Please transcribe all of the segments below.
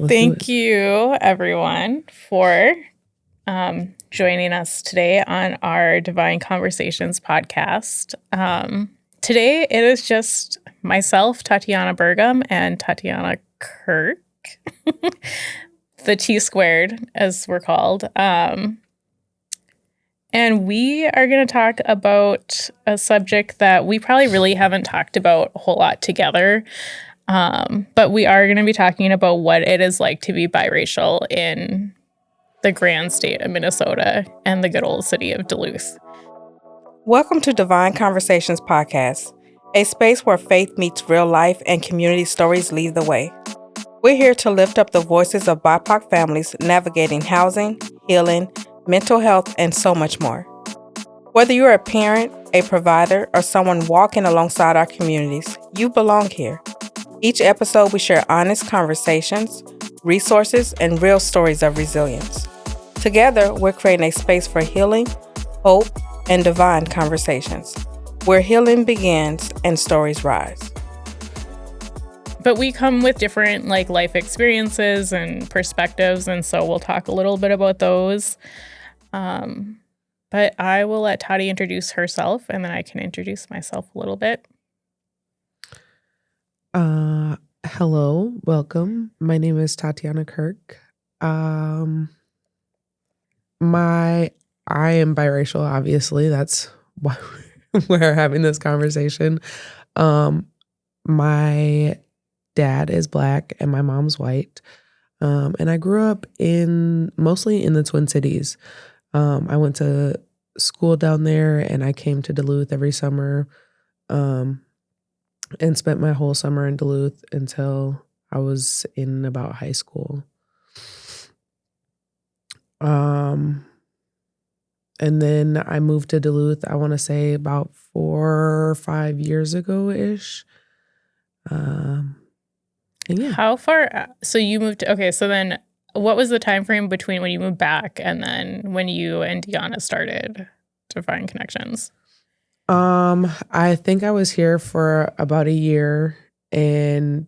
Let's do it. Thank you, everyone, for joining us today on our Divine Conversations podcast. Today, it is just myself, Tatiana Burgum, and Tatiana Kirk, the T squared, as we're called. And we are going to talk about a subject that we probably really haven't talked about a whole lot together. But we are going to be talking about what it is like to be biracial in the grand state of Minnesota and the good old city of Duluth. Welcome to Divine Conversations podcast, a space where faith meets real life and community stories lead the way. We're here to lift up the voices of BIPOC families navigating housing, healing, mental health, and so much more. Whether you're a parent, a provider, or someone walking alongside our communities, you belong here. Each episode, we share honest conversations, resources, and real stories of resilience. Together, we're creating a space for healing, hope, and divine conversations, where healing begins and stories rise. But we come with different life experiences and perspectives, and so we'll talk a little bit about those. But I will let Tati introduce herself, and then I can introduce myself a little bit. Hello, welcome. My name is Tatiana Kirk. I am biracial, obviously. That's why we're having this conversation. My dad is Black and my mom's white. And I grew up mostly in the Twin Cities. I went to school down there and I came to Duluth every summer. And spent my whole summer in Duluth until I was in about high school. And then I moved to Duluth, I want to say about 4 or 5 years ago-ish. And yeah. How far? So you moved okay, so then what was the time frame between when you moved back and then when you and Deanna started Divine Konnections? I think I was here for about a year and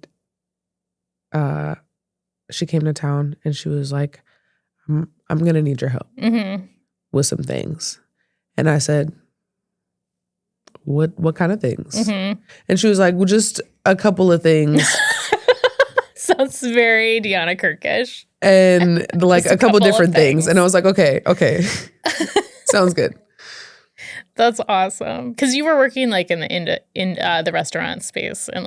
she came to town and she was like, I'm gonna need your help with some things. And I said, what kind of things? And she was like, well, just a couple of things. Sounds very Deanna Kirkish. And a couple different things. And I was like, okay. Sounds good. That's awesome. Because you were working in the restaurant space and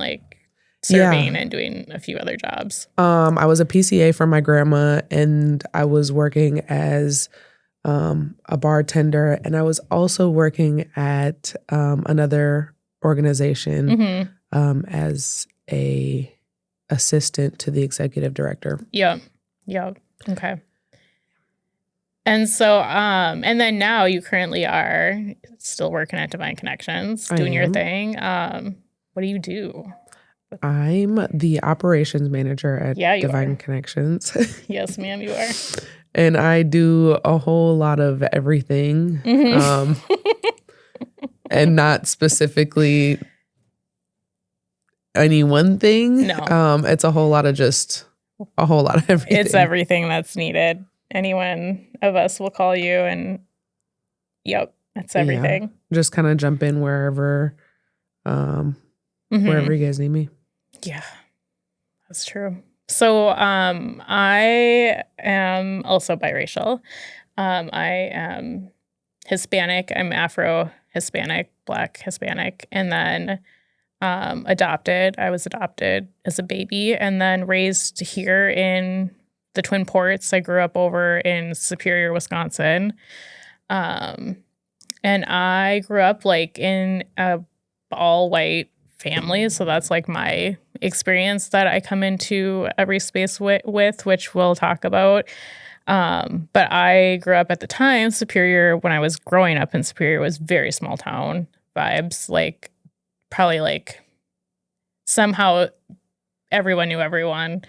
serving and doing a few other jobs. I was a PCA for my grandma and I was working as a bartender, and I was also working at another organization as a assistant to the executive director. Yeah. Okay. And so, and then now you currently are still working at Divine Konnections, doing your thing. What do you do? I'm the operations manager at Divine Konnections. Yes, ma'am, you are. And I do a whole lot of everything, and not specifically any one thing. No. It's a whole lot of everything. It's everything that's needed. Any one of us will call you and that's everything. Yeah, just kind of jump in wherever you guys need me. Yeah, that's true. So I am also biracial. I am Hispanic. I'm Afro-Hispanic, Black Hispanic, and then adopted. I was adopted as a baby and then raised here in the Twin Ports. I grew up over in Superior, Wisconsin. And I grew up in a all-white family. So that's my experience that I come into every space with, which we'll talk about. But I grew up at the time, Superior, when I was growing up in Superior, was very small town vibes. Probably somehow everyone knew everyone.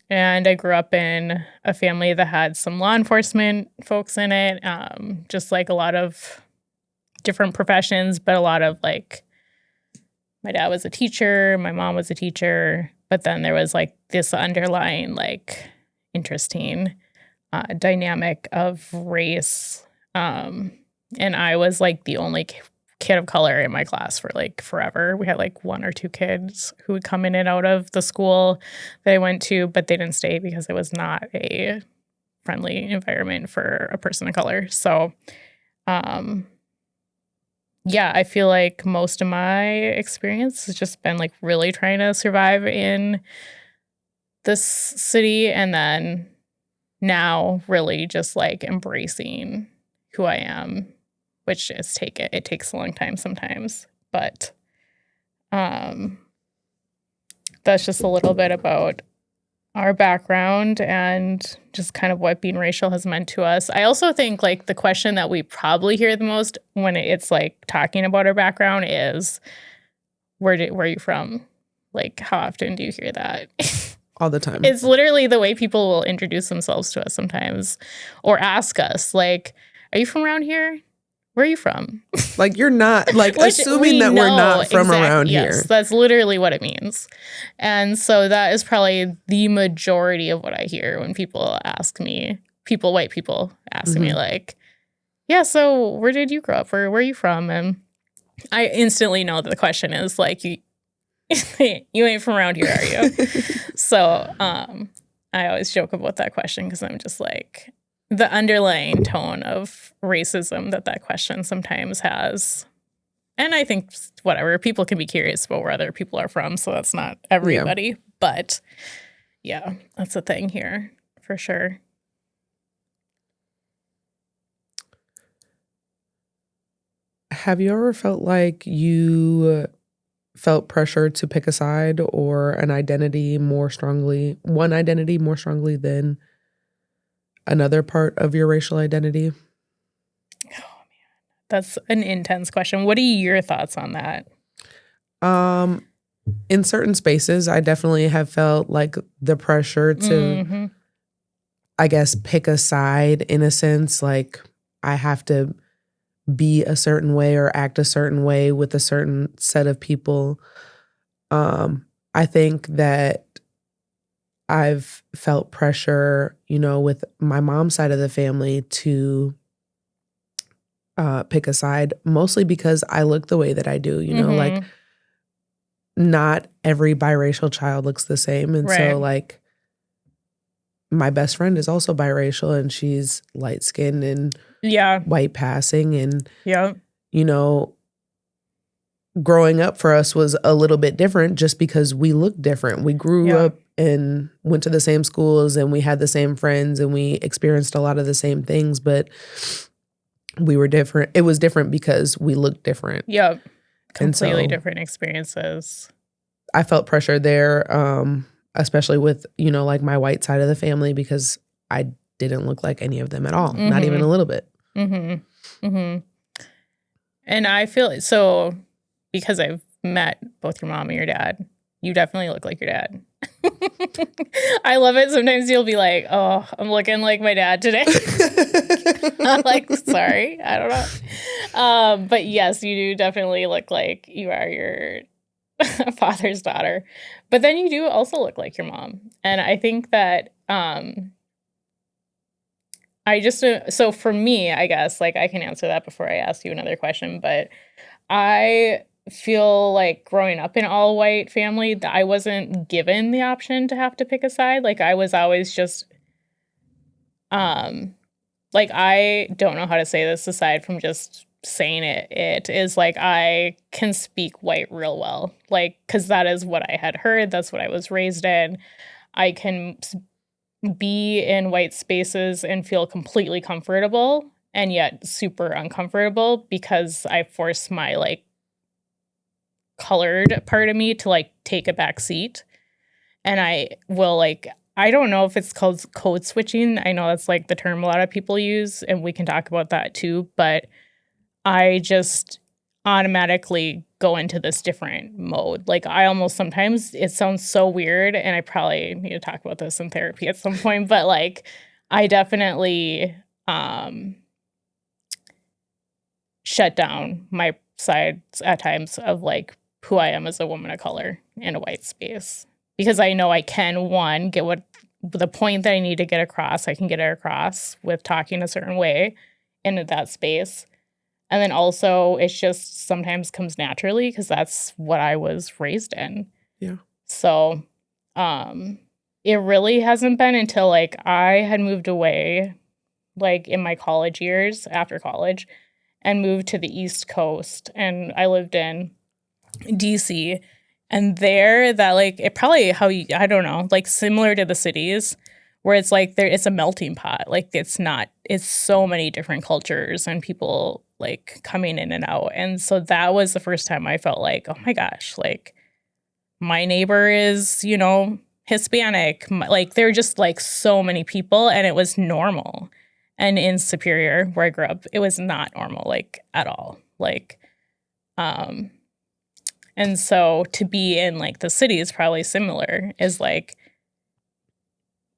And I grew up in a family that had some law enforcement folks in it, just a lot of different professions, but a lot of my dad was a teacher, my mom was a teacher, But then there was like this underlying like interesting dynamic of race. And I was like the only kid of color in my class for like forever. We had like one or two kids who would come in and out of the school that I went to, but they didn't stay because it was not a friendly environment for a person of color. So, yeah, I feel like most of my experience has just been like really trying to survive in this city, and then now really just like embracing who I am, which is it takes a long time sometimes, but that's just a little bit about our background and just kind of what being racial has meant to us. I also think like the question that we probably hear the most when it's like talking about our background is where are you from? Like, how often do you hear that? All the time. It's literally the way people will introduce themselves to us sometimes or ask us like, are you from around here? Where are you from? Like, you're not, like, assuming that we're not from around here. Yes, that's literally what it means. And so that is probably the majority of what I hear when people ask me, white people ask me like, yeah, so where did you grow up? Or where are you from? And I instantly know that the question is like, you ain't from around here, are you? So I always joke about that question because I'm just like, the underlying tone of racism that question sometimes has. And I think whatever, people can be curious about where other people are from, so that's not everybody. Yeah. But yeah, that's a thing here for sure. Have you ever felt like you felt pressure to pick a side or one identity more strongly than another part of your racial identity? Oh man, that's an intense question. What are your thoughts on that? In certain spaces, I definitely have felt like the pressure to, I guess, pick a side in a sense. Like, I have to be a certain way or act a certain way with a certain set of people. I think that I've felt pressure, with my mom's side of the family to pick a side, mostly because I look the way that I do, like not every biracial child looks the same. And so like my best friend is also biracial and she's light skinned and white passing. And, growing up for us was a little bit different just because we looked different. We grew up and went to the same schools and we had the same friends and we experienced a lot of the same things, but we were different. It was different because we looked different. Yep. Completely different experiences. I felt pressure there, especially with, like my white side of the family because I didn't look like any of them at all, not even a little bit. And I feel so because I've met both your mom and your dad, you definitely look like your dad. I love it. Sometimes you'll be like, oh, I'm looking like my dad today. I'm like, sorry, I don't know. But yes, you do definitely look like you are your father's daughter. But then you do also look like your mom. And I think that so for me, I guess, like I can answer that before I ask you another question, but I feel like growing up in all white family that I wasn't given the option to have to pick a side. Like I was always just like I don't know how to say this aside from just saying it is like I can speak white real well, like because that is what I had heard, that's what I was raised in. I can be in white spaces and feel completely comfortable and yet super uncomfortable because I force my like colored part of me to like take a back seat. And I will like, I don't know if it's called code switching. I know that's like the term a lot of people use and we can talk about that too, but I just automatically go into this different mode. Like I almost sometimes, it sounds so weird and I probably need to talk about this in therapy at some point, but like I definitely shut down my sides at times of like who I am as a woman of color in a white space. because I know I can, one, get what the point that I need to get across, I can get it across with talking a certain way in that space. And then also it just sometimes comes naturally because that's what I was raised in. Yeah. So it really hasn't been until like I had moved away like in my college years, after college, and moved to the East Coast. And I lived in DC. And there, that like, it probably I don't know, like similar to the cities where it's like it's a melting pot. Like it's so many different cultures and people like coming in and out. And so that was the first time I felt like, oh my gosh, like my neighbor is, you know, Hispanic. Like there were just like so many people and it was normal. And in Superior, where I grew up, it was not normal, like at all. Like, and so to be in like the city is probably similar, is like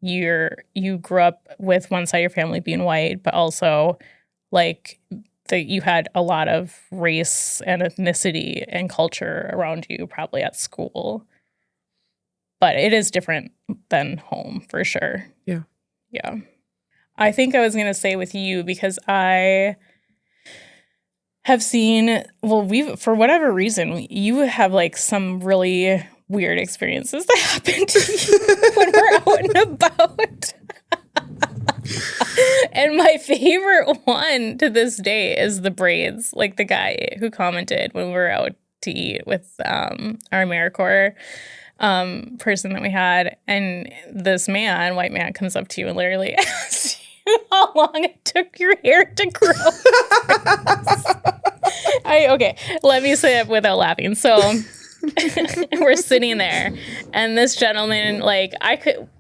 you grew up with one side of your family being white, but also like you had a lot of race and ethnicity and culture around you probably at school. But it is different than home for sure. Yeah. Yeah. I think I was going to say with you because I have seen, well, for whatever reason, you have like some really weird experiences that happen to you when we're out and about. And my favorite one to this day is the braids. Like the guy who commented when we were out to eat with our AmeriCorps person that we had. And this white man, comes up to you and literally asks you how long it took your hair to grow. Okay, let me say it without laughing. So we're sitting there, and this gentleman, like,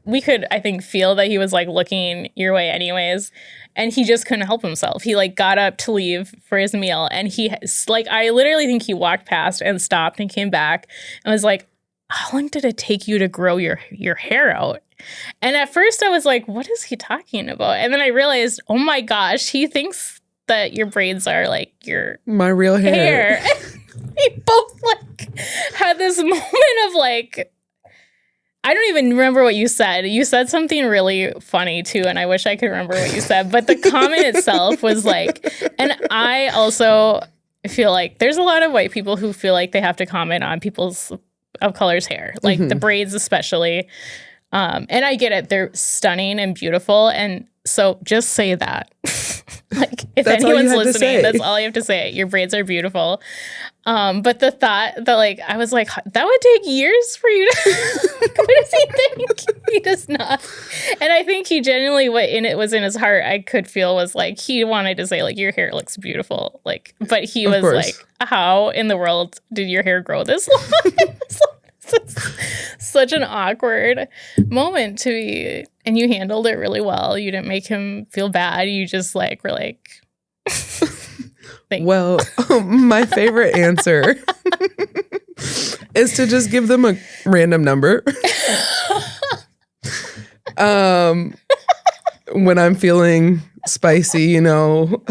we could, I think, feel that he was like looking your way anyways, and he just couldn't help himself. He like got up to leave for his meal, and I literally think he walked past and stopped and came back and was like, how long did it take you to grow your hair out? And at first I was like, what is he talking about? And then I realized, oh my gosh, he thinks that your braids are like my real hair. We both like had this moment of like, I don't even remember what you said. You said something really funny too, and I wish I could remember what you said. But the comment itself was like, and I also feel like there's a lot of white people who feel like they have to comment on people's of color's hair, like the braids especially. And I get it. They're stunning and beautiful. And so just say that. Like if that's anyone's listening, that's all you have to say. Your braids are beautiful. But the thought that like, I was like, that would take years for you to, what does he think? He does not. And I think he genuinely, what in it was in his heart, I could feel was like, he wanted to say like, your hair looks beautiful. Like, but he was like, how in the world did your hair grow this long? Such an awkward moment to be, and you handled it really well. You didn't make him feel bad. You just like were like, well, my favorite answer is to just give them a random number. When I'm feeling spicy, you know,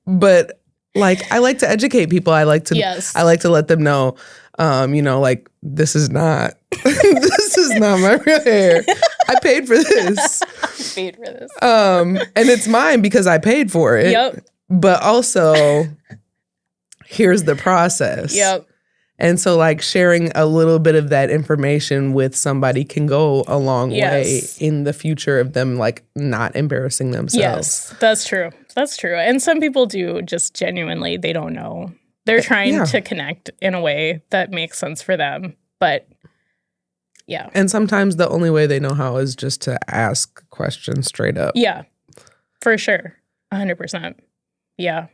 but like I like to educate people. I like to let them know, you know, like this is not my real hair. I paid for this. And it's mine because I paid for it. Yep. But also, here's the process. Yep. And so, like, sharing a little bit of that information with somebody can go a long way in the future of them, like, not embarrassing themselves. Yes, that's true. That's true. And some people do just genuinely, they don't know. They're trying to connect in a way that makes sense for them. But, yeah. And sometimes the only way they know how is just to ask questions straight up. Yeah, for sure. 100%. Yeah.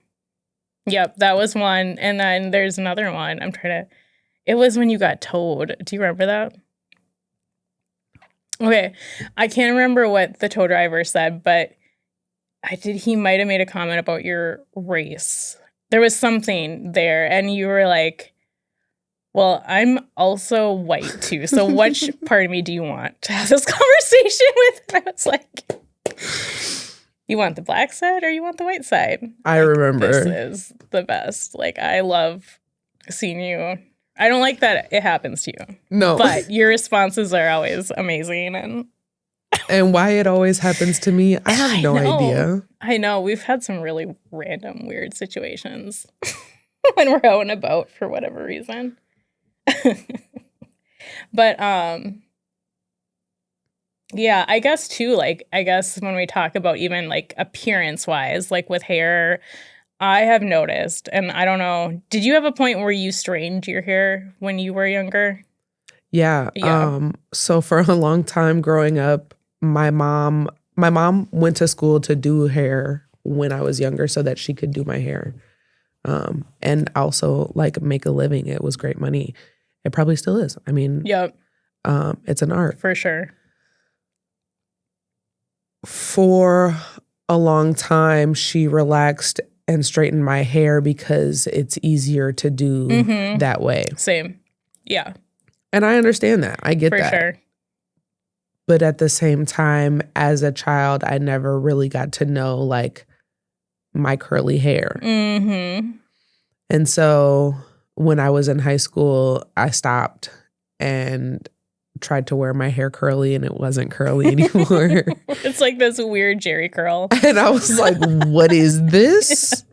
Yep, that was one. And then there's another one. It was when you got towed. Do you remember that? Okay. I can't remember what the tow driver said, but he might have made a comment about your race. There was something there, and you were like, well, I'm also white too. So which part of me do you want to have this conversation with? And I was like, you want the black side or you want the white side? I remember. This is the best. Like, I love seeing you I don't like that it happens to you. No. But your responses are always amazing. And why it always happens to me, I have no idea. I know. We've had some really random, weird situations when we're out and about for whatever reason. But yeah, I guess too, like, I guess when we talk about even like appearance wise, like with hair, I have noticed, and I don't know, did you have a point where you straightened your hair when you were younger? Yeah. So for a long time growing up, my mom went to school to do hair when I was younger so that she could do my hair. And also like make a living. It was great money. It probably still is. I mean, Yep. It's an art. For sure. For a long time, she relaxed and straightened my hair because it's easier to do that way. Same. Yeah. And I understand that. I get For that. sure. But at the same time, as a child, I never really got to know like my curly hair. Mm-hmm. And so when I was in high school, I stopped and tried to wear my hair curly, and it wasn't curly anymore. It's like this weird Jerry curl. And I was like, what is this?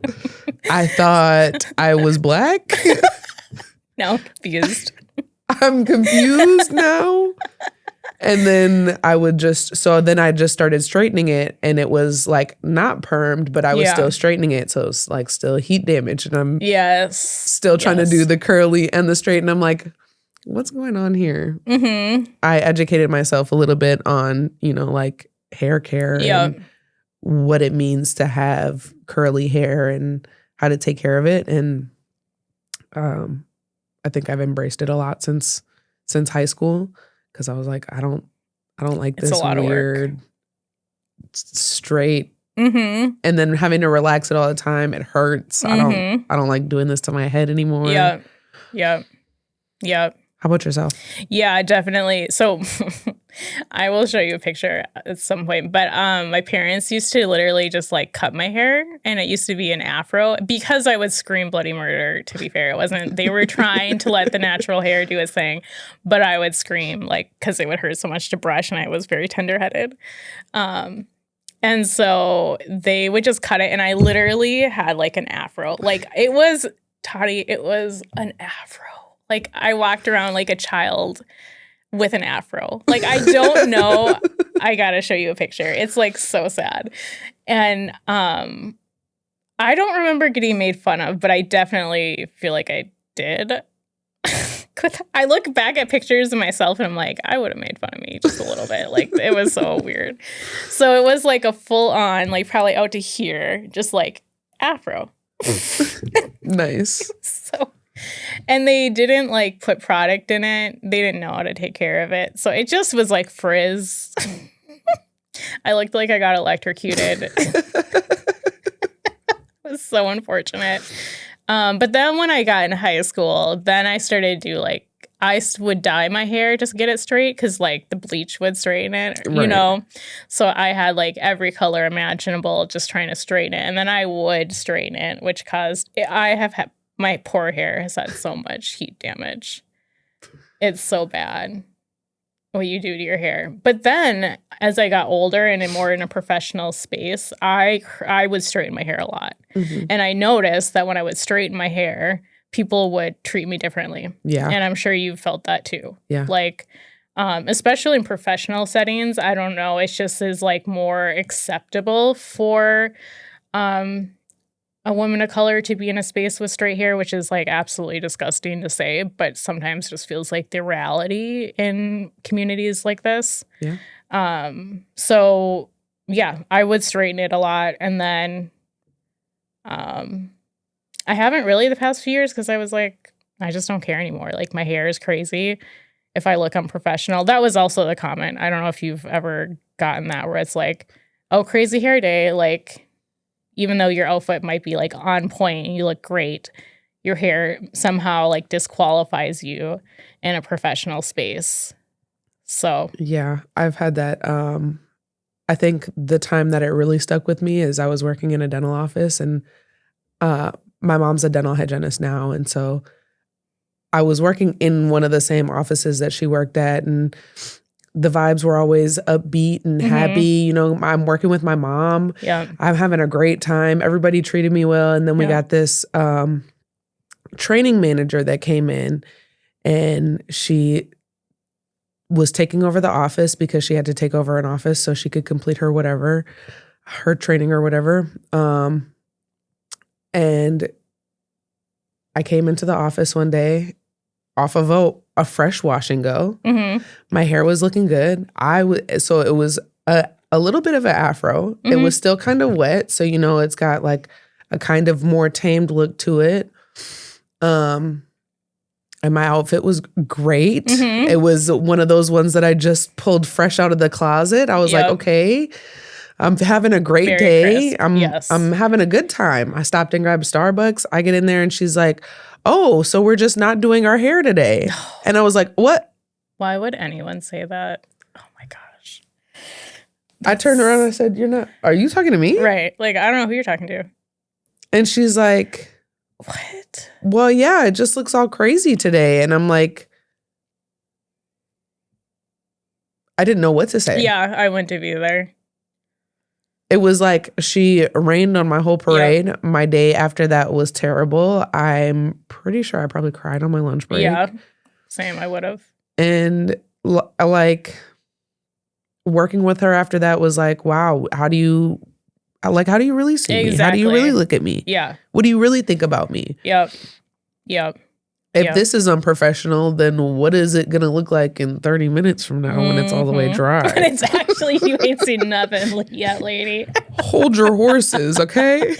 I thought I was black. Now I'm confused. I'm confused now. And then I just started straightening it, and it was like not permed, but I was still straightening it. So it's like still heat damage, and I'm still trying to do the curly and the straight. And I'm like, what's going on here? Mm-hmm. I educated myself a little bit on, like hair care and what it means to have curly hair and how to take care of it. And I think I've embraced it a lot since high school. Because I was like, I don't like It's this a lot weird of work. Straight, and then having to relax it all the time. It hurts. I don't like doing this to my head anymore. Yeah. How about yourself? Yeah, definitely. So I will show you a picture at some point. But my parents used to literally just like cut my hair, and it used to be an afro because I would scream bloody murder, to be fair. It wasn't, they were trying to let the natural hair do its thing, but I would scream like, because it would hurt so much to brush, and I was very tenderheaded. And so they would just cut it, and I literally had like an afro. Like it was, Tati, it was an afro. Like I walked around like a child with an afro. Like I don't know. I gotta show you a picture. It's like so sad. And I don't remember getting made fun of, but I definitely feel like I did. I look back at pictures of myself and I'm like, I would have made fun of me just a little bit. Like it was so weird. So it was like a full on, like probably out to here, just like afro. Nice. And they didn't like put product in it. They didn't know how to take care of it. So it just was like frizz. I looked like I got electrocuted. It was so unfortunate. But then when I got in high school, then I started to do like, I would dye my hair just to get it straight because like the bleach would straighten it, you know? So I had like every color imaginable just trying to straighten it. And then I would straighten it, which caused, my poor hair has had so much heat damage. It's so bad what you do to your hair. But then as I got older and more in a professional space, I would straighten my hair a lot. And I noticed that when I would straighten my hair, people would treat me differently. Yeah. And I'm sure you've felt that too. Yeah. Like, especially in professional settings, I don't know, it's just is like more acceptable for a woman of color to be in a space with straight hair, which is like absolutely disgusting to say, but sometimes just feels like the reality in communities like this. Yeah. So yeah, I would straighten it a lot. And then I haven't really the past few years because I was like, I just don't care anymore. Like my hair is crazy. If I look unprofessional, that was also the comment. I don't know if you've ever gotten that where it's like, oh, crazy hair day. Like, even though your outfit might be like on point and you look great, your hair somehow like disqualifies you in a professional space. So yeah, I've had that. I think the time that it really stuck with me is I was working in a dental office, and my mom's a dental hygienist now. And so I was working in one of the same offices that she worked at, and the vibes were always upbeat and happy. You know, I'm working with my mom. Yeah. I'm having a great time. Everybody treated me well. And then we got this training manager that came in, and she was taking over the office because she had to take over an office so she could complete her training or whatever. And I came into the office one day off of a fresh wash and go. My hair was looking good. So it was a little bit of an afro. It was still kind of wet. So, you know, it's got like a kind of more tamed look to it. And my outfit was great. It was one of those ones that I just pulled fresh out of the closet. I was like, okay, I'm having a great day. I'm having a good time. I stopped and grabbed Starbucks. I get in there and she's like, oh, so we're just not doing our hair today. And I was like, what? Why would anyone say that? Oh my gosh. I turned around and I said, are you talking to me? Right. Like, I don't know who you're talking to. And she's like, what? Well, yeah, it just looks all crazy today. And I'm like, I didn't know what to say. Yeah, I wouldn't have either. It was like she rained on my whole parade. Yep. My day after that was terrible. I'm pretty sure I probably cried on my lunch break. Yeah, same. I would have. And like working with her after that was like, wow, how do you really see me? How do you really look at me? Yeah. What do you really think about me? Yep. If this is unprofessional, then what is it going to look like in 30 minutes from now when it's all the way dry? When it's actually, you ain't seen nothing yet, lady. Hold your horses, okay?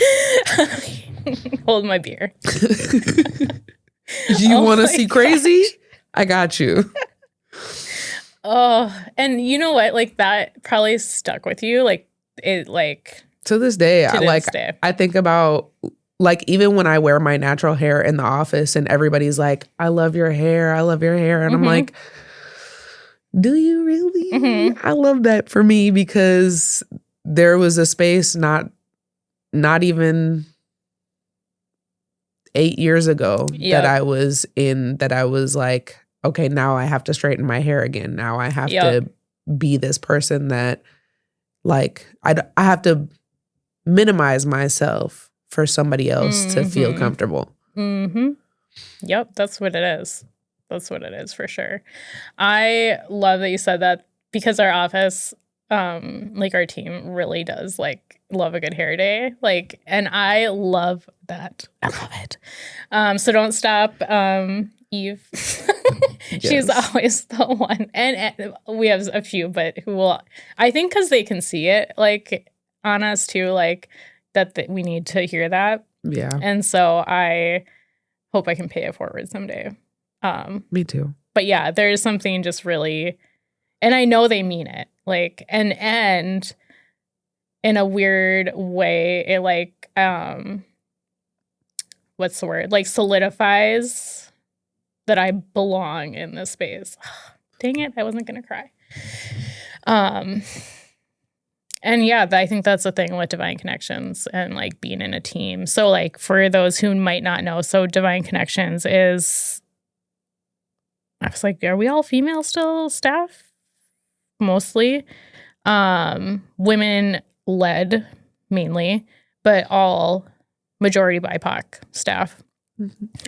Hold my beer. You want to see crazy? I got you. Oh, and you know what? Like that probably stuck with you. Like it, like to this day, I think about. Like, even when I wear my natural hair in the office and everybody's like, I love your hair. I love your hair. And I'm like, do you really? I love that for me because there was a space not even 8 years ago that I was in, that I was like, okay, now I have to straighten my hair again. Now I have to be this person that like, I have to minimize myself for somebody else to feel comfortable. Yep, that's what it is. That's what it is for sure. I love that you said that because our office, like our team really does like love a good hair day. Like, and I love that. I love it. So don't stop, Eve. She's always the one. And we have a few, but who will, I think because they can see it like on us too, like, that we need to hear that. Yeah. And so I hope I can pay it forward someday. Me too. But yeah, there is something just really, and I know they mean it. Like, and in a weird way, it like, what's the word? Like solidifies that I belong in this space. Dang it, I wasn't going to cry. And yeah, I think that's the thing with Divine Konnections and like being in a team. So like for those who might not know, so Divine Konnections is, I was like, are we all female still staff? Mostly. Women led mainly, but all majority BIPOC staff.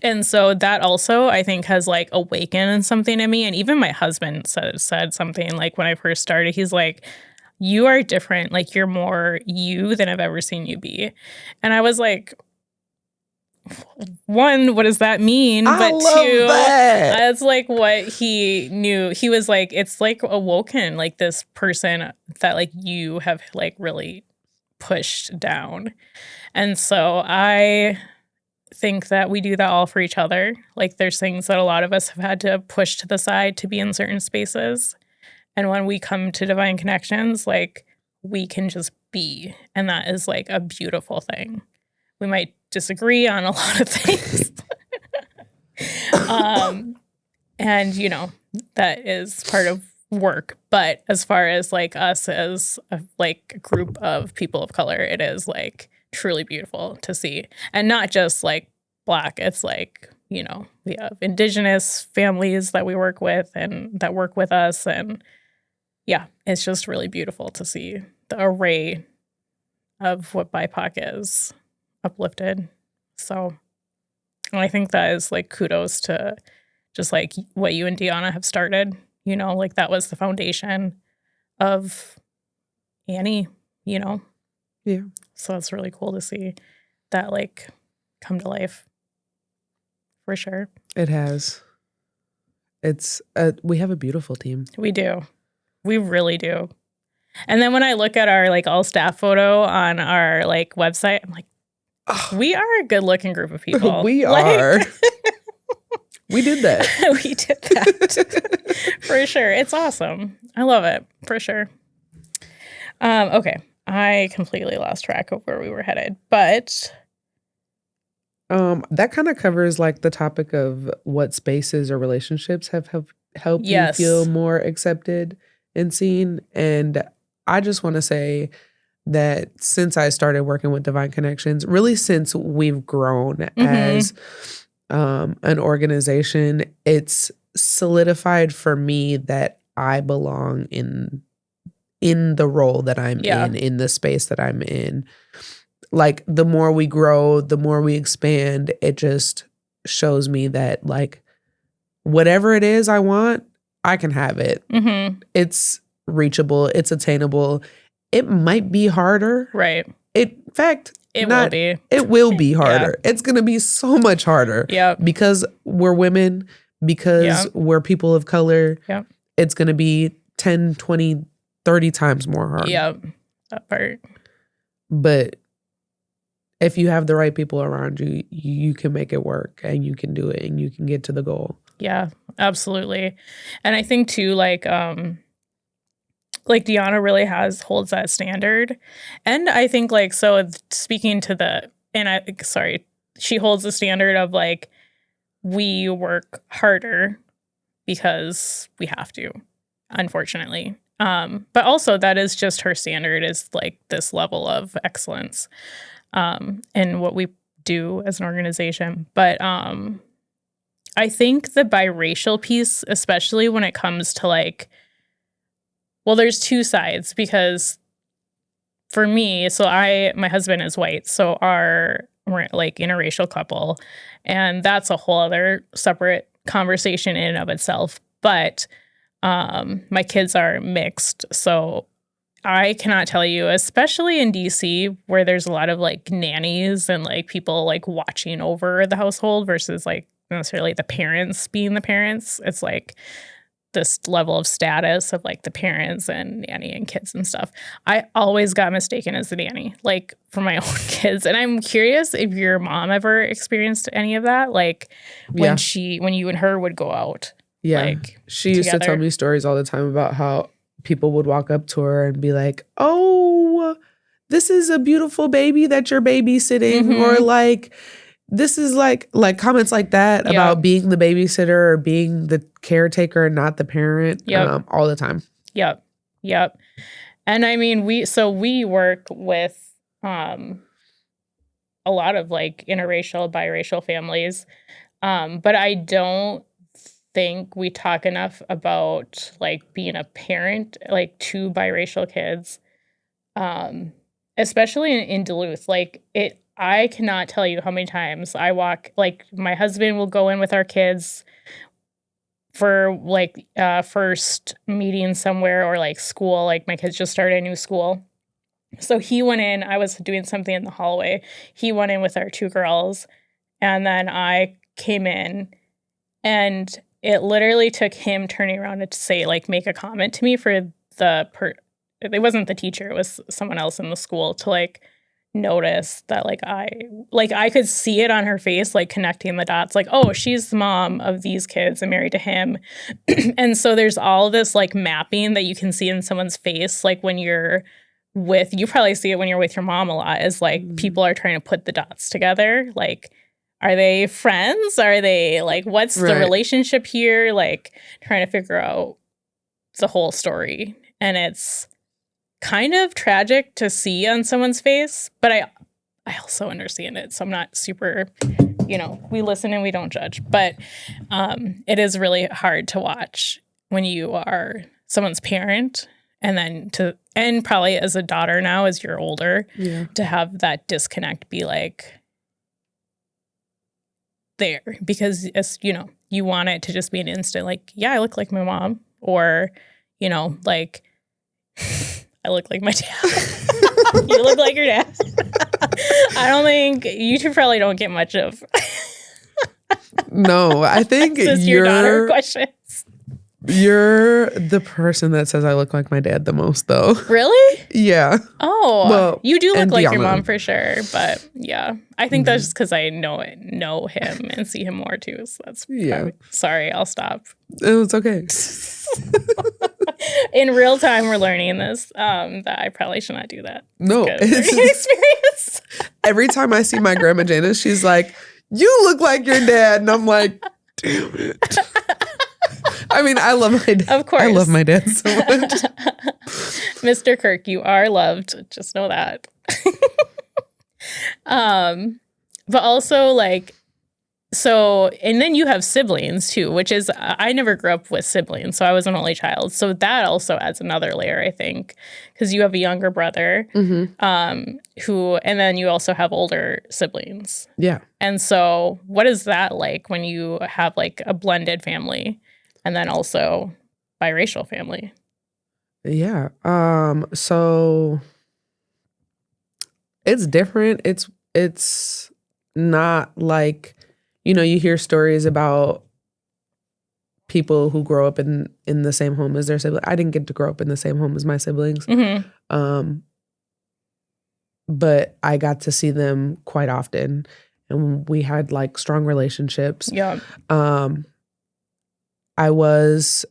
And so that also I think has like awakened something in me. And even my husband said something like when I first started, he's like, you are different. Like, you're more you than I've ever seen you be. And I was like, one, what does that mean? But two, that's like what he knew. He was like, it's like awoken, like this person that like you have like really pushed down. And so I think that we do that all for each other. Like there's things that a lot of us have had to push to the side to be in certain spaces. And when we come to Divine Konnections, like we can just be. And that is like a beautiful thing. We might disagree on a lot of things. And, you know, that is part of work. But as far as like us as a like group of people of color, it is like truly beautiful to see. And not just like Black. It's like, you know, we have Indigenous families that we work with and that work with us. And yeah, it's just really beautiful to see the array of what BIPOC is uplifted. So I think that is like kudos to just like what you and Deanna have started, you know, like that was the foundation of Annie, you know? Yeah. So it's really cool to see that like come to life for sure. It has. It's we have a beautiful team. We do. We really do. And then when I look at our like all staff photo on our like website, I'm like, we are a good looking group of people. We like, are. We did that. We did that for sure. It's awesome. I love it for sure. Okay. I completely lost track of where we were headed, but that kind of covers like the topic of what spaces or relationships have helped Yes. you feel more accepted and seen. And I just want to say that since I started working with Divine Konnections, really since we've grown as an organization, it's solidified for me that I belong in the role that I'm in the space that I'm in. Like the more we grow, the more we expand, it just shows me that like whatever it is I want, I can have it. It's reachable, it's attainable. It might be harder. Right. In fact, it will be. It will be harder. It's going to be so much harder. Yeah. Because we're women, because we're people of color. Yeah. It's going to be 10, 20, 30 times more hard. Yeah. That part. But if you have the right people around you, you can make it work and you can do it and you can get to the goal. Yeah, absolutely. And I think too, like Deanna really holds that standard. And I think like, so speaking to she holds the standard of like, we work harder because we have to, unfortunately. But also that is just her standard, is like this level of excellence in what we do as an organization. But I think the biracial piece, especially when it comes to like, well, there's two sides, because for me, so my husband is white, so we're like interracial couple, and that's a whole other separate conversation in and of itself. But my kids are mixed, so I cannot tell you, especially in DC, where there's a lot of like nannies and like people like watching over the household versus like necessarily the parents being the parents. It's like this level of status of like the parents and nanny and kids and stuff. I always got mistaken as the nanny, like for my own kids. And I'm curious if your mom ever experienced any of that, like when you and her would go out. Yeah. Like, she used to tell me stories all the time about how people would walk up to her and be like, "Oh, this is a beautiful baby that you're babysitting," or like, this is like comments like that about being the babysitter or being the caretaker and not the parent. All the time. Yep. And I mean, we work with a lot of like interracial, biracial families, but I don't think we talk enough about like being a parent like to biracial kids, especially in Duluth. Like I cannot tell you how many times I walk, like my husband will go in with our kids for like first meeting somewhere, or like school, like my kids just started a new school. So he went in, I was doing something in the hallway. He went in with our two girls, and then I came in, and it literally took him turning around to say, like, make a comment to me for it wasn't the teacher, it was someone else in the school, to like notice that I could see it on her face, like connecting the dots, like, oh, she's the mom of these kids and married to him. And so there's all this like mapping that you can see in someone's face, like when you probably see it when you're with your mom a lot, is like people are trying to put the dots together, like, are they friends? Are they like, what's the relationship here? Like trying to figure out the whole story. And it's kind of tragic to see on someone's face, but I also understand it. So I'm not super, you know, we listen and we don't judge. But it is really hard to watch when you are someone's parent and then and probably as a daughter now, as you're older, to have that disconnect be like there. Because, as you know, you want it to just be an instant, like, yeah, I look like my mom. Or, you know, like, I look like my dad. You look like your dad. I don't think you two probably don't get much of. No, I think your daughter questions. You're the person that says I look like my dad the most, though. Really? Yeah. Oh, well, you do look like your mom for sure. But yeah, I think that's just because I know him and see him more too. So that's probably, sorry, I'll stop. Oh, it's okay. In real time, we're learning this, that I probably should not do that. No. Experience. Every time I see my grandma Janice, she's like, you look like your dad. And I'm like, damn it. I mean, I love my dad. Of course. I love my dad so much. Mr. Kirk, you are loved. Just know that. But also, like, so, and then you have siblings too, which is, I never grew up with siblings, so I was an only child. So that also adds another layer, I think, because you have a younger brother and then you also have older siblings. Yeah. And so what is that like when you have like a blended family and then also biracial family? Yeah. So it's different. It's not like, you know, you hear stories about people who grow up in the same home as their siblings. I didn't get to grow up in the same home as my siblings. But I got to see them quite often. And we had like strong relationships. Yeah. I was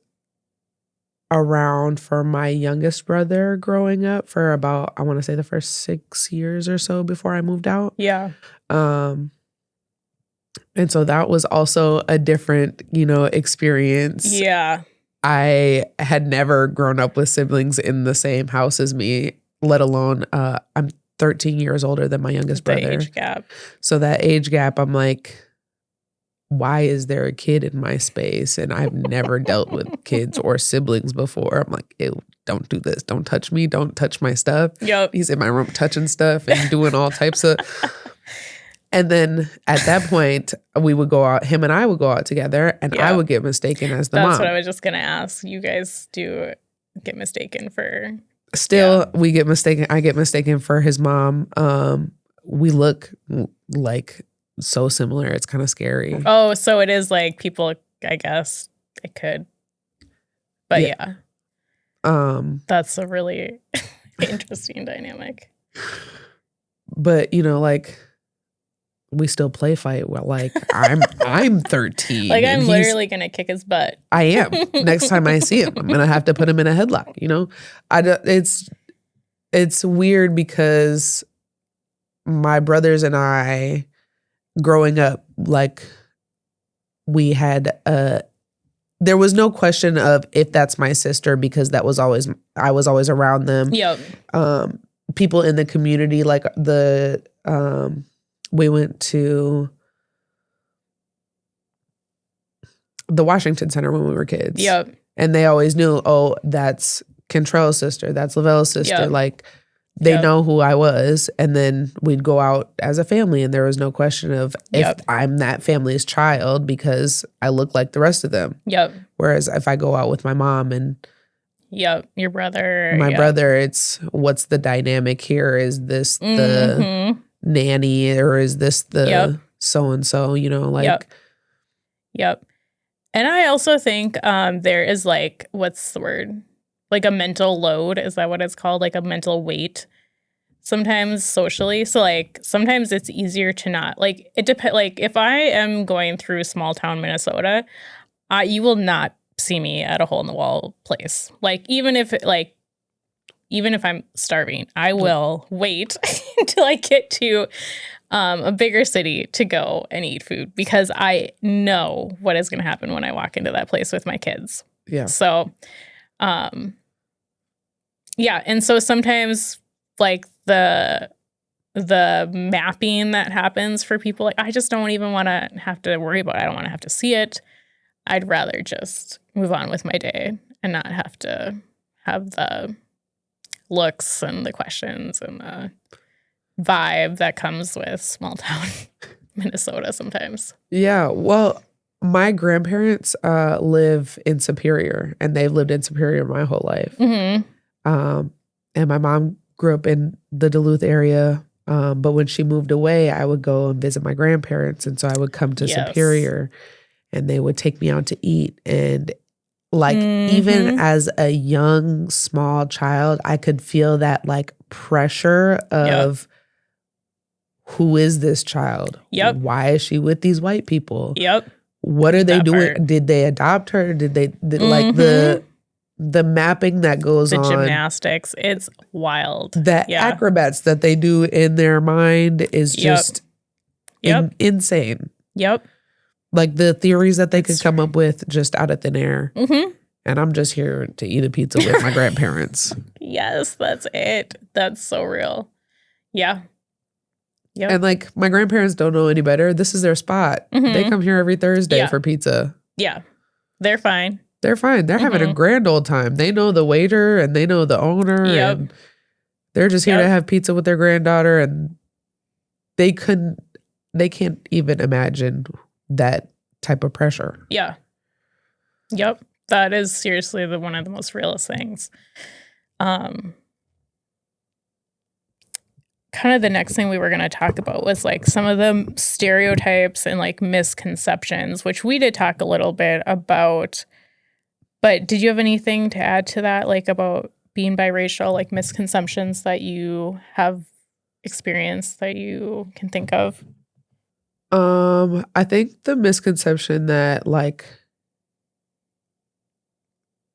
around for my youngest brother growing up for about, I want to say the first 6 years or so before I moved out. Yeah. And so that was also a different, you know, experience. Yeah. I had never grown up with siblings in the same house as me, let alone I'm 13 years older than my youngest brother. The age gap. So that age gap, I'm like, why is there a kid in my space? And I've never dealt with kids or siblings before. I'm like, ew, don't do this. Don't touch me. Don't touch my stuff. Yep. He's in my room touching stuff and doing all types of... And then at that point, we would go out, him and I would go out together, and I would get mistaken as the mom. That's what I was just going to ask. You guys do get mistaken for... Still, we get mistaken. I get mistaken for his mom. We look like so similar. It's kind of scary. Oh, so it is like people, I guess it could. But yeah. That's a really interesting dynamic. But, you know, like... we still play fight. Well, like I'm 13. Like I'm literally gonna kick his butt. I am. Next time I see him, I'm gonna have to put him in a headlock. You know, it's weird because my brothers and I, growing up, like we had there was no question of if that's my sister because I was always around them. Yep. People in the community, like we went to the Washington Center when we were kids. Yep. And they always knew, oh, that's Cantrell's sister. That's Lavelle's sister. Yep. Like, they know who I was. And then we'd go out as a family, and there was no question of if I'm that family's child because I look like the rest of them. Yep. Whereas if I go out with my mom and... Yep, your brother. My brother, it's what's the dynamic here? Is this the... nanny, or is this the so-and-so, you know, like... Yep. And I also think there is like, what's the word? Like a mental load. Is that what it's called? Like a mental weight sometimes socially. So like sometimes it's easier to not, like it depends. Like if I am going through small town Minnesota, you will not see me at a hole in the wall place. Like even if I'm starving, I will wait until I get to a bigger city to go and eat food because I know what is going to happen when I walk into that place with my kids. Yeah. So, yeah. And so sometimes like the the mapping that happens for people. Like, I just don't even want to have to worry about it. I don't want to have to see it. I'd rather just move on with my day and not have to have the looks and the questions and the vibe that comes with small town Minnesota sometimes. Yeah. Well, my grandparents live in Superior, and they've lived in Superior my whole life. And my mom grew up in the Duluth area. But when she moved away, I would go and visit my grandparents. And so I would come to Superior, and they would take me out to eat. And like, even as a young, small child, I could feel that like pressure of who is this child? Why is she with these white people? What are they doing? Part. Did they adopt her? Did they like the mapping that goes on? The gymnastics. It's wild. The acrobats that they do in their mind is just insane. Like the theories that they could come up with just out of thin air. And I'm just here to eat a pizza with my grandparents. Yes, that's it. That's so real. And like my grandparents don't know any better. This is their spot. They come here every Thursday for pizza. They're fine. They're fine. They're having a grand old time. They know the waiter and they know the owner. And they're just here to have pizza with their granddaughter. And they can't even imagine that type of pressure. That is seriously one of the most realest things. Kind of the next thing we were going to talk about was like some of the stereotypes and like misconceptions, which we did talk a little bit about. But did you have anything to add to that, like about being biracial, like misconceptions that you have experienced that you can think of? I think the misconception that like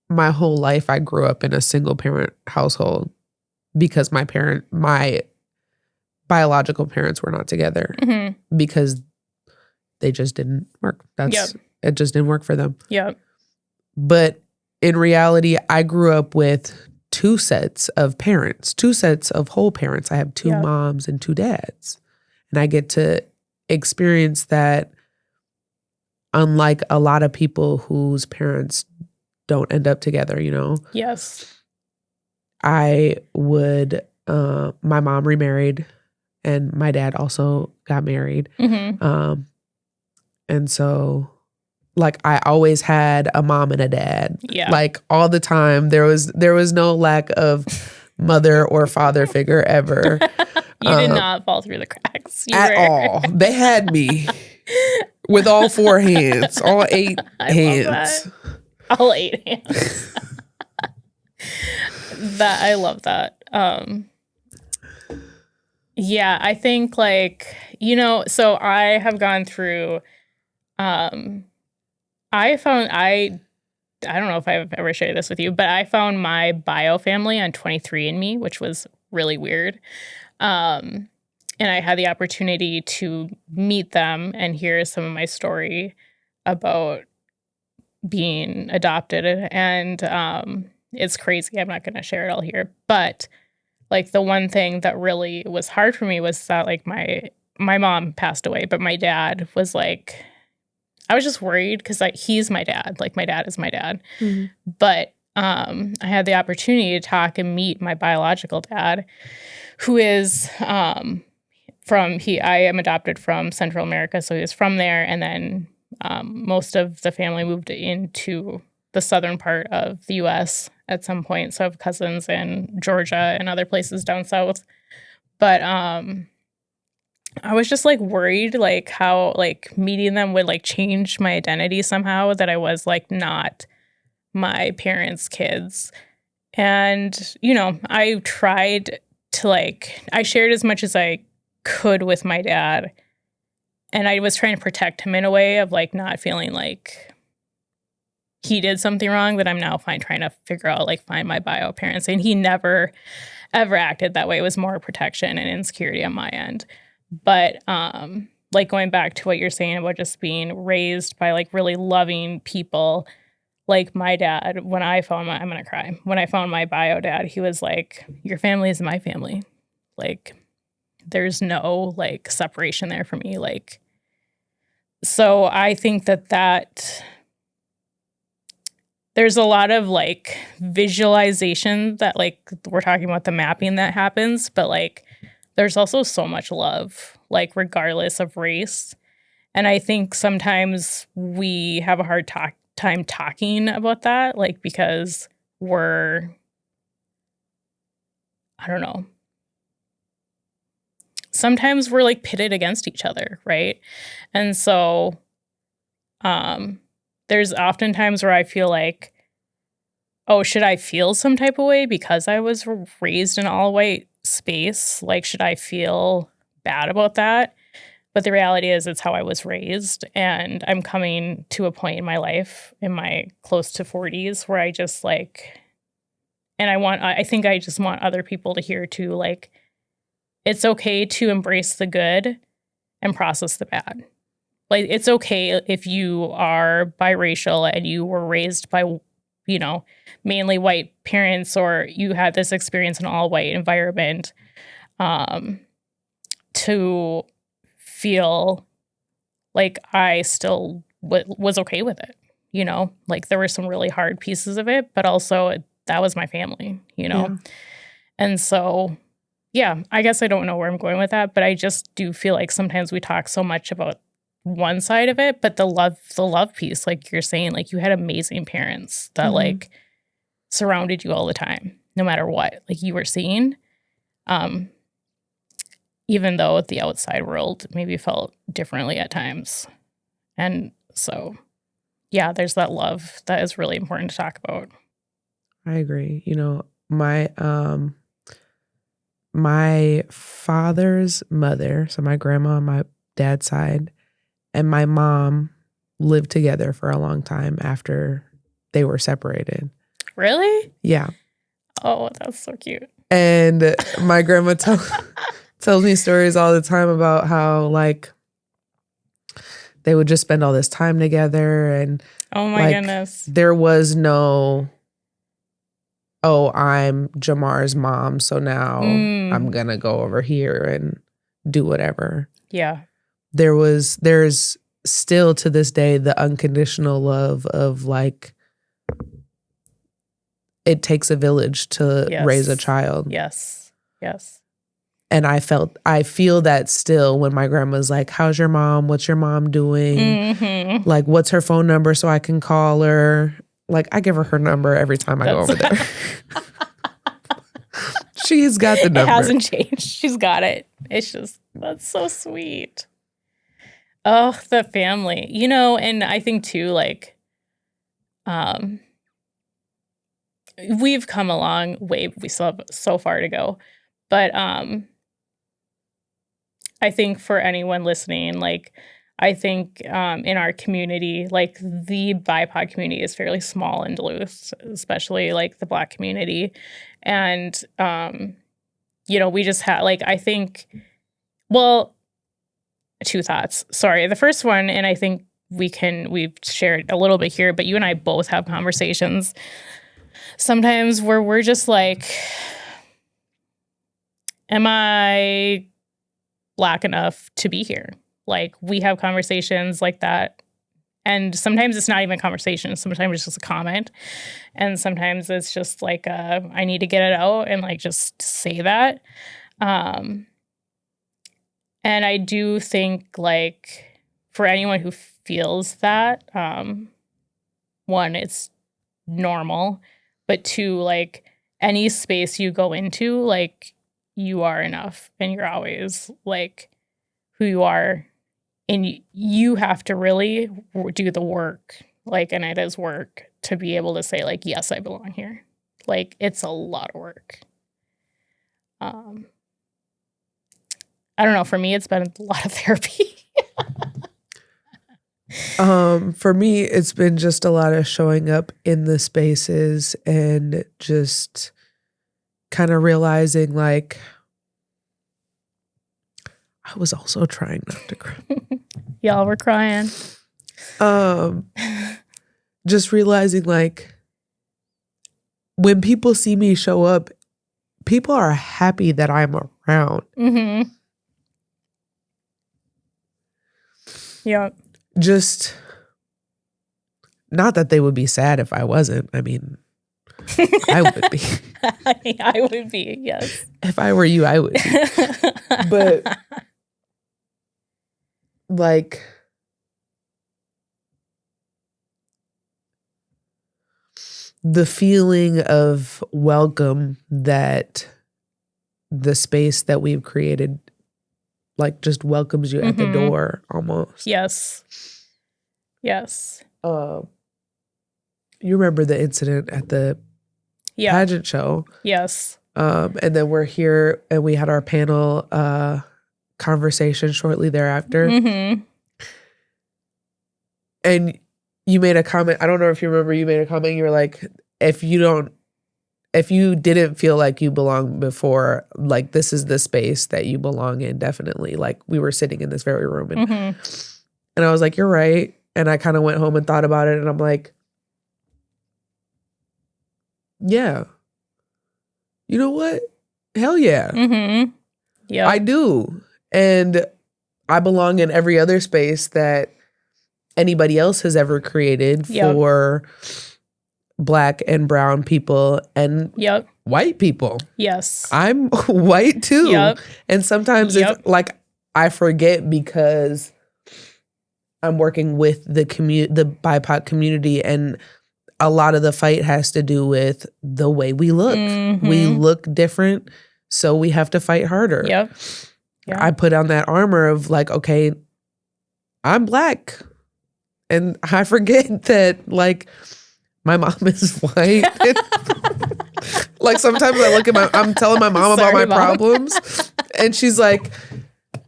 my whole life I grew up in a single parent household because my biological parents were not together because they just didn't work. It just didn't work for them. But in reality, I grew up with two sets of parents, two sets of whole parents. I have two moms and two dads. And I get to experience that, unlike a lot of people whose parents don't end up together, you know? I would, my mom remarried and my dad also got married. And so like I always had a mom and a dad. Like all the time. There was no lack of mother or father figure ever. You did not fall through the cracks. All. They had me with all four hands, all 8 hands. All 8 hands. I love that. I think like, you know, so I have gone through, I don't know if I've ever shared this with you, but I found my bio family on 23andMe, which was really weird. And I had the opportunity to meet them and hear some of my story about being adopted. And it's crazy. I'm not going to share it all here. But like the one thing that really was hard for me was that like my mom passed away, but my dad was like, I was just worried because like he's my dad. Like my dad is my dad. But I had the opportunity to talk and meet my biological dad, who is I am adopted from Central America, so he was from there. And then most of the family moved into the southern part of the U.S. at some point. So I have cousins in Georgia and other places down south. But I was just like worried like how like meeting them would like change my identity somehow, that I was like not my parents' kids. And, you know, I tried to like, I shared as much as I could with my dad. And I was trying to protect him in a way of like not feeling like he did something wrong, that I'm now trying to figure out, like find my bio parents. And he never, ever acted that way. It was more protection and insecurity on my end. But like going back to what you're saying about just being raised by like really loving people, like my dad, when I found I'm going to cry. When I found my bio dad, he was like, your family is my family. Like, there's no like separation there for me. Like, so I think that there's a lot of like visualization that like we're talking about the mapping that happens, but like there's also so much love, like regardless of race. And I think sometimes we have a hard time talking about that, like because I don't know. Sometimes we're like pitted against each other, right? And so there's often times where I feel like, oh, should I feel some type of way because I was raised in an all-white space? Like, should I feel bad about that? But the reality is it's how I was raised. And I'm coming to a point in my life, in my close to 40s, where I just like, and I think I just want other people to hear too, like, it's okay to embrace the good and process the bad. Like, it's okay if you are biracial and you were raised by, you know, mainly white parents, or you had this experience in an all white environment, to feel like I still was okay with it, you know? Like, there were some really hard pieces of it, but also that was my family, you know? Yeah. And so, yeah, I guess I don't know where I'm going with that, but I just do feel like sometimes we talk so much about one side of it, but the love piece, like you're saying, like you had amazing parents that like surrounded you all the time, no matter what, like you were seeing, even though the outside world maybe felt differently at times. And so, yeah, there's that love that is really important to talk about. I agree. You know, my father's mother, so my grandma on my dad's side, and my mom lived together for a long time after they were separated. Really? Yeah. Oh, that's so cute. And my grandma tells me stories all the time about how like they would just spend all this time together, and oh my goodness, there was no, oh, I'm Jamar's mom, so now I'm gonna go over here and do whatever. Yeah. There's still to this day the unconditional love of like, it takes a village to raise a child. Yes. Yes. And I feel that still when my grandma's like, how's your mom? What's your mom doing? Like, what's her phone number so I can call her? Like, I give her number every time I go over there. She's got the number. It hasn't changed. She's got it. It's just, that's so sweet. Oh, the family, you know, and I think too, like, we've come a long way. We still have so far to go. But I think for anyone listening, like, I think in our community, like the BIPOC community is fairly small in Duluth, especially like the Black community. And, you know, we just had like, I think, well, two thoughts. Sorry. The first one, and I think we've shared a little bit here, but you and I both have conversations sometimes where we're just like, am I Black enough to be here? Like, we have conversations like that. And sometimes it's not even a conversation. Sometimes it's just a comment. And sometimes it's just like, I need to get it out and like just say that. And I do think like for anyone who feels that, one, it's normal. But two, like any space you go into, like you are enough and you're always like who you are. And you have to really do the work, like, and it is work to be able to say, like, yes, I belong here. Like, it's a lot of work. I don't know. For me, it's been a lot of therapy. For me, it's been just a lot of showing up in the spaces and just kind of realizing, like, I was also trying not to cry. Y'all were crying. Just realizing, like, when people see me show up, people are happy that I'm around. Yep. Just not that they would be sad if I wasn't. I mean, I would be. I would be, yes. If I were you, I would be. But like, the feeling of welcome that the space that we've created, like, just welcomes you at the door almost. Yes. Yes. You remember the incident at the pageant show? Yes. And then we're here and we had our panel conversation shortly thereafter. Mm-hmm. And you made a comment. I don't know if you remember, you made a comment. You were like, if you didn't feel like you belonged before, like, this is the space that you belong in, definitely. Like, we were sitting in this very room. And, and I was like, you're right. And I kind of went home and thought about it. And I'm like, yeah. You know what? Hell yeah. Yeah. I do. And I belong in every other space that anybody else has ever created for Black and brown people and white people. Yes. I'm white too. Yep. And sometimes it's like I forget because I'm working with the BIPOC community, and a lot of the fight has to do with the way we look. We look different, so we have to fight harder. Yep. I put on that armor of like, okay, I'm Black. And I forget that, like, my mom is white. Like, sometimes I look at I'm telling my mom about my problems, and she's like,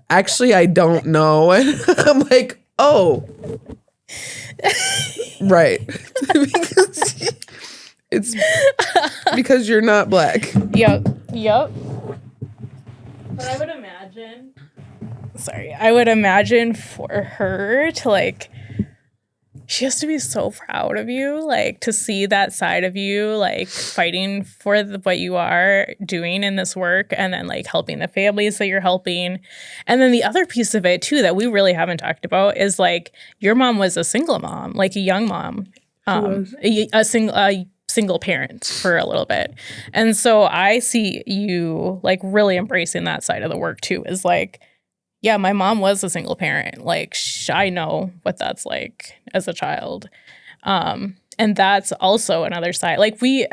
actually, I don't know. And I'm like, oh, right. It's because you're not Black. Yep. But I would imagine for her to, like, she has to be so proud of you, like, to see that side of you, like, fighting for what you are doing in this work, and then, like, helping the families that you're helping. And then the other piece of it too that we really haven't talked about is, like, your mom was a single mom, like a young mom, a single parent for a little bit. And so I see you, like, really embracing that side of the work too, is like, yeah, my mom was a single parent. Like, I know what that's like as a child. And that's also another side. Like, we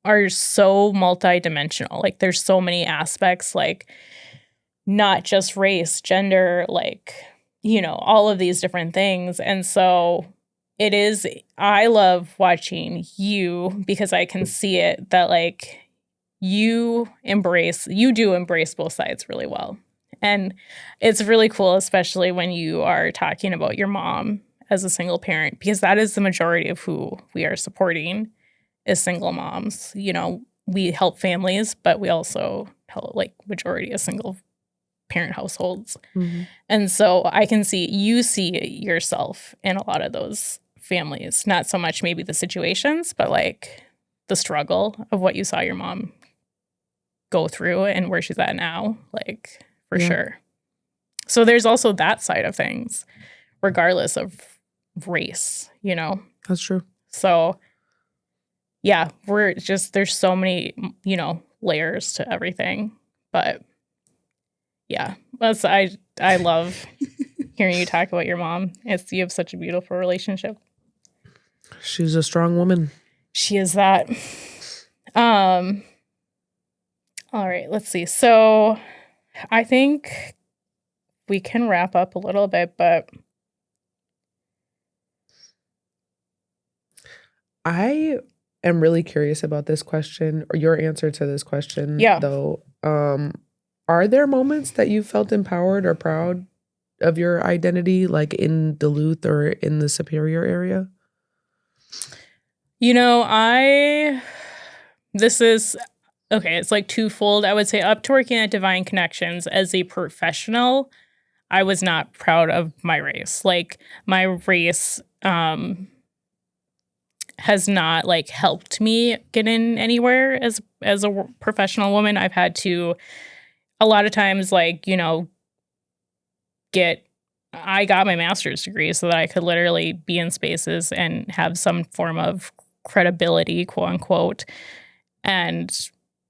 are so multidimensional. Like, there's so many aspects, like, not just race, gender, like, you know, all of these different things. And so I love watching you because I can see it that, like, you do embrace both sides really well. And it's really cool, especially when you are talking about your mom as a single parent, because that is the majority of who we are supporting is single moms. You know, we help families, but we also help, like, majority of single parent households. And so I can see yourself in a lot of those families, not so much maybe the situations, but, like, the struggle of what you saw your mom go through and where she's at now, like, for sure. So there's also that side of things, regardless of race, you know? That's true. So, yeah, there's so many, you know, layers to everything. But yeah, I love hearing you talk about your mom. You have such a beautiful relationship. She's a strong woman. She is that. All right, let's see. So I think we can wrap up a little bit, but I am really curious about this question, or your answer to this question, though. Are there moments that you felt empowered or proud of your identity, like in Duluth or in the Superior area? You know, it's like twofold. I would say up to working at Divine Konnections as a professional, I was not proud of my race. Like, my race has not, like, helped me get in anywhere as a professional woman. I've had to, a lot of times, like, you know, get I got my master's degree so that I could literally be in spaces and have some form of credibility, quote unquote. And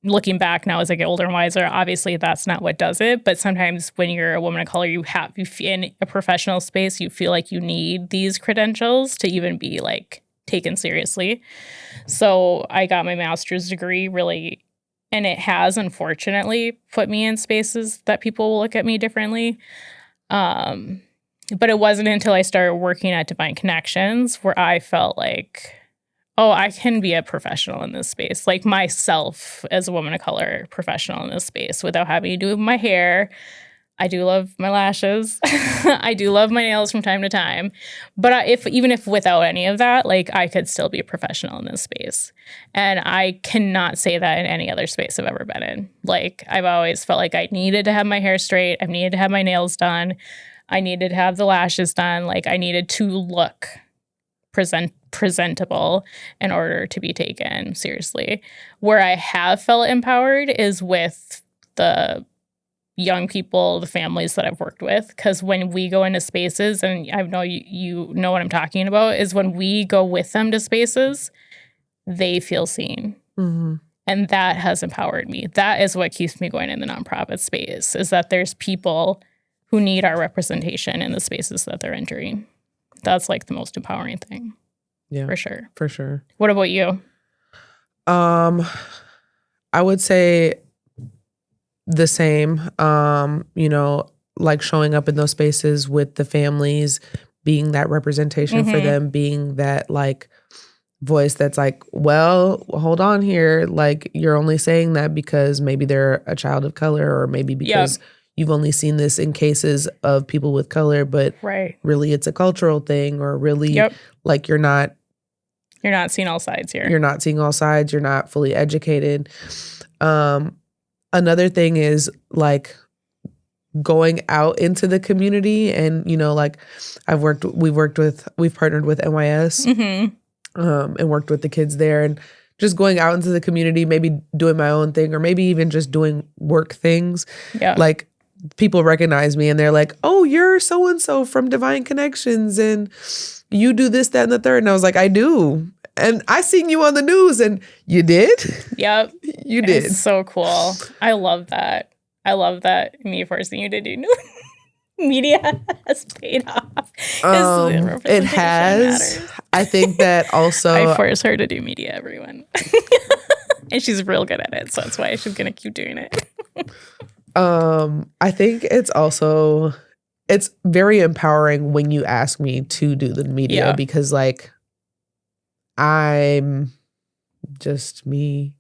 looking back now as I get older and wiser, obviously that's not what does it. But sometimes when you're a woman of color, you in a professional space, you feel like you need these credentials to even be like taken seriously. So I got my master's degree really, and it has unfortunately put me in spaces that people will look at me differently. But it wasn't until I started working at Divine Konnections where I felt like, oh, I can be a professional in this space, like myself as a woman of color, professional in this space without having to do my hair. I do love my lashes. I do love my nails from time to time. But even if without any of that, like I could still be a professional in this space. And I cannot say that in any other space I've ever been in. Like I've always felt like I needed to have my hair straight. I needed to have my nails done. I needed to have the lashes done. Like I needed to look presentable in order to be taken seriously. Where I have felt empowered is with the young people, the families that I've worked with. Because when we go into spaces, and I know you know what I'm talking about, is when we go with them to spaces, they feel seen. Mm-hmm. And that has empowered me. That is what keeps me going in the nonprofit space, is that there's people who need our representation in the spaces that they're entering. That's like the most empowering thing. Yeah. For sure. For sure. What about you? I would say the same. Like showing up in those spaces with the families, being that representation for them, being that like voice that's like, well, hold on here. Like you're only saying that because maybe they're a child of color, or maybe because you've only seen this in cases of people with color, but really it's a cultural thing, or really like you're not seeing all sides here. You're not seeing all sides. You're not fully educated. Another thing is like going out into the community, and like we've partnered with NYS and worked with the kids there, and just going out into the community, maybe doing my own thing, or maybe even just doing work things. Yeah. Like people recognize me and they're like, oh, you're so-and-so from Divine Konnections and you do this, that, and the third. And I was like, I do. And I seen you on the news. And you did? Yep. You did. It's so cool. I love that. I love that me forcing you to do new media has paid off. It has. Matters. I think that also. I force her to do media, everyone. And she's real good at it. So that's why she's going to keep doing it. I think it's very empowering when you ask me to do the media because like I'm just me.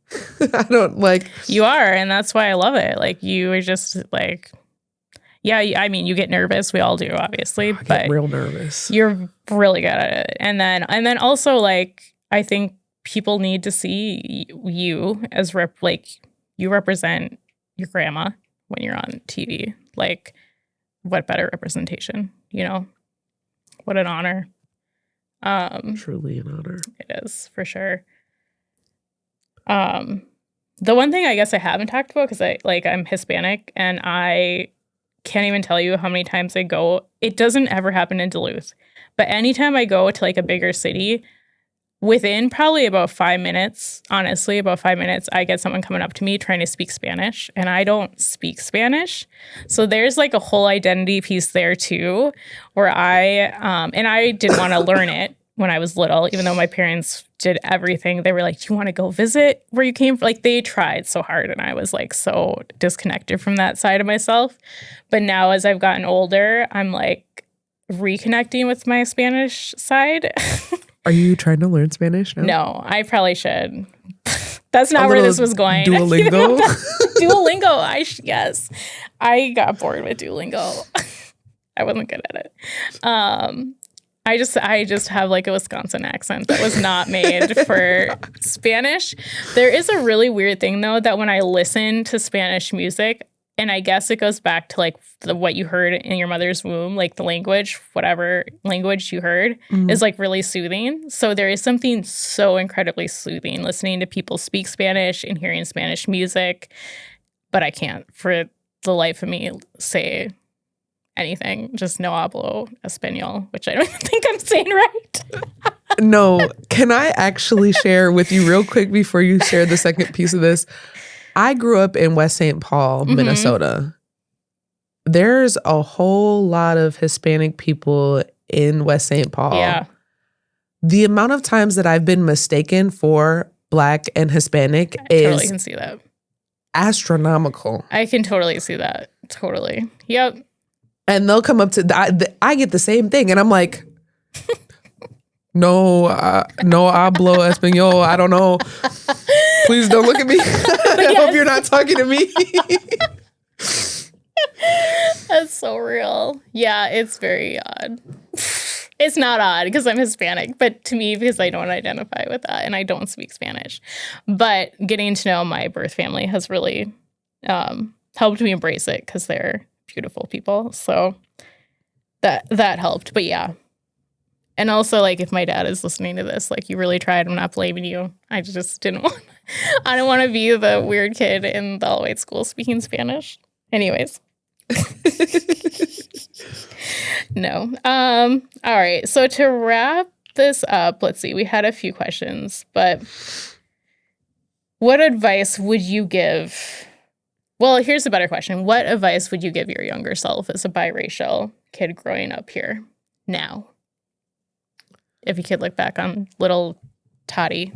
I don't like. You are, and that's why I love it. Like you are just like, I mean, you get nervous. We all do, obviously, but get real nervous. You're really good at it. And then also like I think people need to see you as you represent your grandma when you're on TV. Like, what better representation, What an honor. Truly an honor. It is, for sure. The one thing I guess I haven't talked about, because I'm Hispanic, and I can't even tell you how many times I go. It doesn't ever happen in Duluth, but anytime I go to like a bigger city, within probably about 5 minutes, honestly, I get someone coming up to me trying to speak Spanish, and I don't speak Spanish. So there's like a whole identity piece there too, where I didn't want to learn it when I was little, even though my parents did everything. They were like, do you want to go visit where you came from? Like they tried so hard, and I was like so disconnected from that side of myself. But now as I've gotten older, I'm like reconnecting with my Spanish side. Are you trying to learn Spanish now? No, I probably should. That's not where this was going. Duolingo? Duolingo. Yes. I got bored with Duolingo. I wasn't good at it. I just have like a Wisconsin accent that was not made for Spanish. There is a really weird thing though, that when I listen to Spanish music, and I guess it goes back to like what you heard in your mother's womb, like the language, whatever language you heard is like really soothing. So there is something so incredibly soothing listening to people speak Spanish and hearing Spanish music. But I can't for the life of me say anything. Just no hablo español, which I don't even think I'm saying right. No, can I actually share with you real quick before you share the second piece of this? I grew up in West St. Paul, Minnesota. There's a whole lot of Hispanic people in West St. Paul. Yeah. The amount of times that I've been mistaken for Black and Hispanic I is totally can see that. astronomical. I can totally see that. Totally. Yep. And they'll come up to, I get the same thing. And I'm like, no hablo español. I don't know. Please don't look at me. I hope you're not talking to me. That's so real. Yeah, it's very odd. It's not odd because I'm Hispanic, but to me, because I don't identify with that and I don't speak Spanish. But getting to know my birth family has really helped me embrace it because they're beautiful people. So that helped. But yeah. And also, like, if my dad is listening to this, like, you really tried. I'm not blaming you. I just didn't want, I don't want to be the weird kid in the all-white school speaking Spanish. Anyways. No. All right. So to wrap this up, let's see. We had a few questions, but what advice would you give? Well, here's a better question. What advice would you give your younger self as a biracial kid growing up here now? If you could look back on little Tati.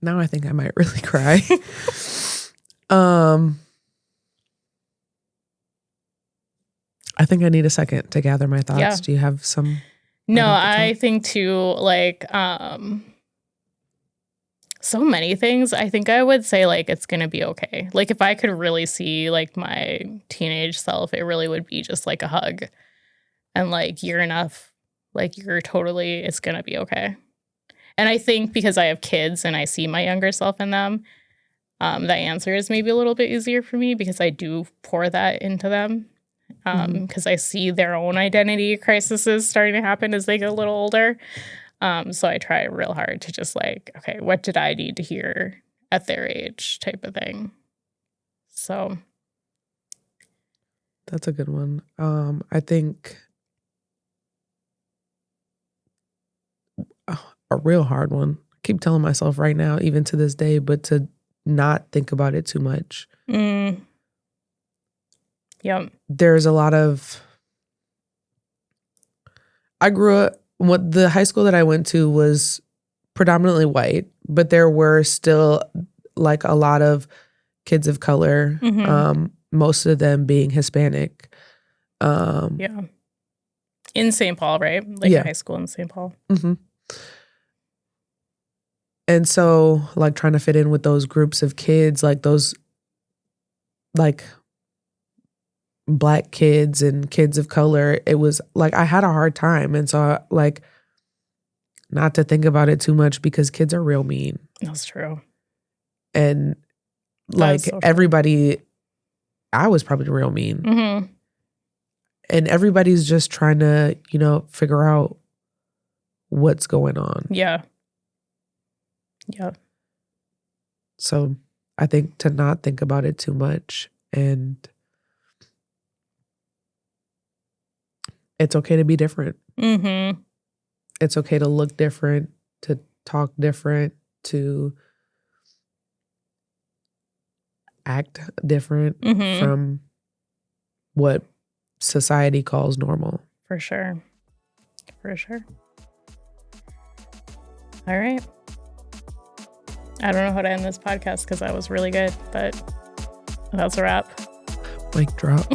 Now I think I might really cry. I think I need a second to gather my thoughts. Yeah. Do you have some? No, I think too, like, so many things. I think I would say, like, it's going to be okay. Like, if I could really see, like, my teenage self, it really would be just, like, a hug. And, like, you're enough. Like, you're totally, it's going to be okay. And I think because I have kids and I see my younger self in them, that answer is maybe a little bit easier for me because I do pour that into them. Because I see their own identity crises starting to happen as they get a little older. So I try real hard to just like, okay, what did I need to hear at their age type of thing. So. That's a good one. I think a real hard one. I keep telling myself right now, even to this day, but to not think about it too much. Yep. There's a lot of, I grew up, what the high school that I went to was predominantly white, but there were still like a lot of kids of color, most of them being Hispanic. Yeah. In St. Paul, right? Like a high school in St. Paul. And so like trying to fit in with those groups of kids, like those like Black kids and kids of color, it was like I had a hard time. And so like not to think about it too much because kids are real mean. That's true. And like so everybody, I was probably real mean. And everybody's just trying to, you know, figure out what's going on. Yeah. Yeah. So I think to not think about it too much, and it's okay to be different. It's okay to look different, to talk different, to act different from what society calls normal. For sure. For sure. All right. I don't know how to end this podcast because that was really good, but that's a wrap. Mic drop.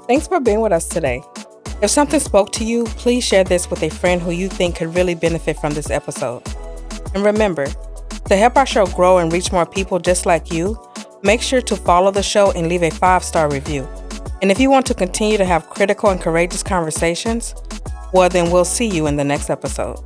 Thanks for being with us today. If something spoke to you, please share this with a friend who you think could really benefit from this episode. And remember, to help our show grow and reach more people just like you, make sure to follow the show and leave a 5-star review. And if you want to continue to have critical and courageous conversations, well, then we'll see you in the next episode.